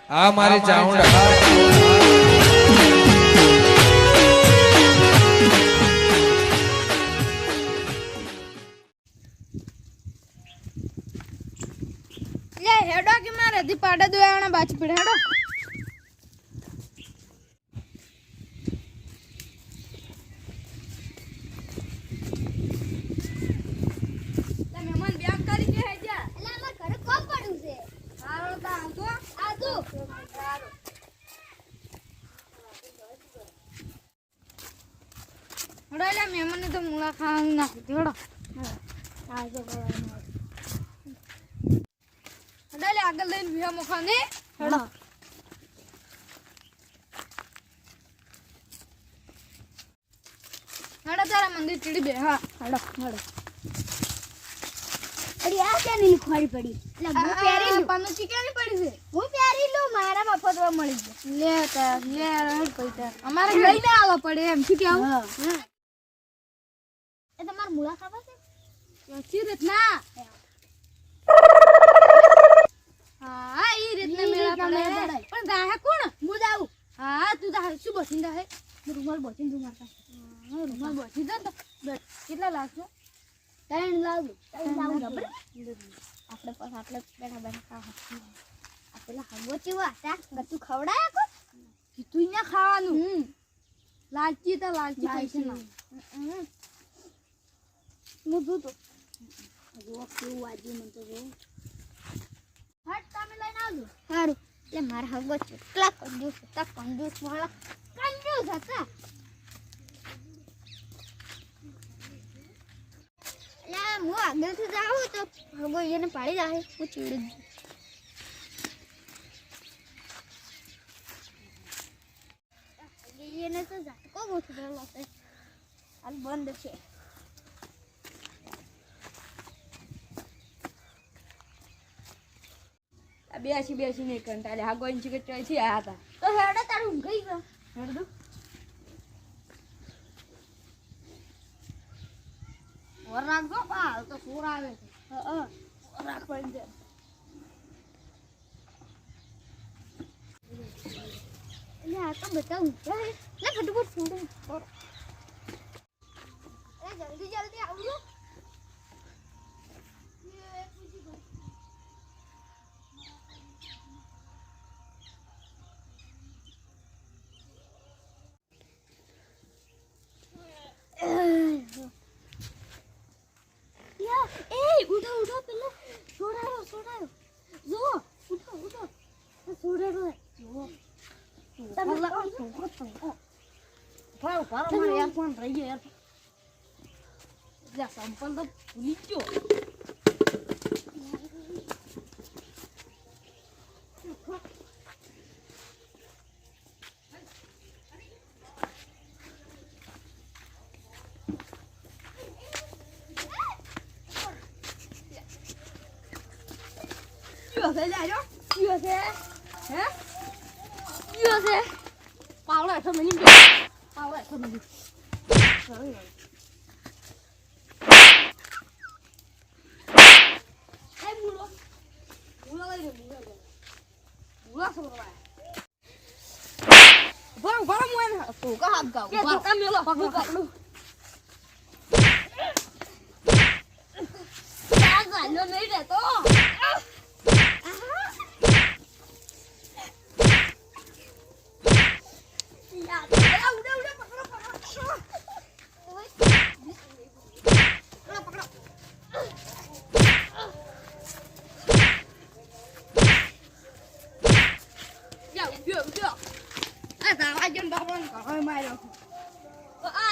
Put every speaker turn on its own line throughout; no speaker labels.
આ મારી ચાઉંડા
લે હેડો કે મારે દી પાડા દોયાણા બાચ પડે હેડો લે મહેમાન બ્યાગ કરી કે હે જા એટલે અમાર ઘરે કોમ પડ્યું છે હારો તા આવતો હારો હેડો લે મહેમાન ને તો મુળા ખાવાનું નાખી દે હેડો આજો હેડો લે આગળ લઈને વિહા મોખાને હેડો હેડો તારા મંદિર ચડી બે હા હેડો હેડો
અરે આ ક્યાં ની ખોરી પડી એટલે હું પહેરી લઉં
પાનું ચીકેની પડી છે
હું પહેરી લઉં મારા મફતમાં મળી ગયો
લે તાર લે હેડ પૈસા અમારે લઈને આવો પડે એમ શું કેવું
હા એ તમાર મુળા ખાવા છે
કેવી રીતના હા ઈ રીતના મેળા પડે પણ દાહે કોણ
હું જાઉં
હા તું દાહે શું બસીને દાહે
રૂમાલ બોચીને તું મારતા
રૂમાલ બસી દે તો બેટ કેટલા લાગશે
ત્રણ લાવું ખબર આપણે પાસ આટલે બેઠા બેઠા ખાવા આપેલા હગો ચીવા હતા ગતું ખવડાયા કો
કીધું ના ખાવાનું લાલચી તો લાલચી પૈસા ના
હું જોતો જો કેવું વાજ્યું મને તો જો હટ તમે લઈને આવજો સારું એટલે મારા હગો કેટલા કંજૂસ હતા કંજૂસ મારા કંજૂસ હતા હું આગળથી જાઉં તો હગો એને પાડી જાય હું ચીડી એને તો ઝાટકો ગોઠવેલો છે હાલ બંધ છે
બેસી નહીં કંટાળે હા ગોઈન ચીકટ ચોઈ થી આયા હતા
તો હેડો તારું ઊંઘી ગયો
હેડ દો ઓર રાખજો પા તો પૂર આવે છે
હા
રાખ પડી જાય
એટલે આ તો બધા ઊંઘ્યા હે લે ફટાફટ છોડો જલ્દી જલ્દી આવજો ઉઠો ઉઠો પેલો છોડાયો જો ઉઠો છોડાયો જો તમે
ભાવ મારે યાર ફોન રહી ગયો યાર જા સંપલ તો ભૂલી ગયો છે જાજો કયો છે હે કયો છે પાવડા તો મની પાવડા તો મની એ બુડો લઈ બુડો સોરવા ભરો મોય તો કા હાથ ગાવ કે તો કામ મેલો પકડું આ ગાલો નહીં રહેતો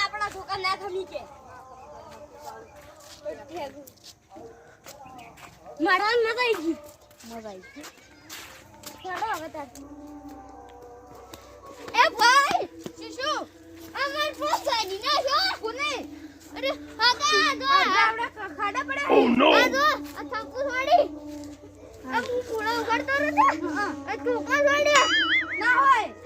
આપણા છોકરા ના થમી કે મારા મજા આવી ગઈ ચાલો હવે એ ભાઈ શિશુ અમાર ફોસ આવી ના જો કોને અરે હાગા દો આવડા ખાડા પડે આ દો આ થંકુ છોડી આ હું કુળો ઉગડતો રહે આ તું કા છોડ્યા ના હોય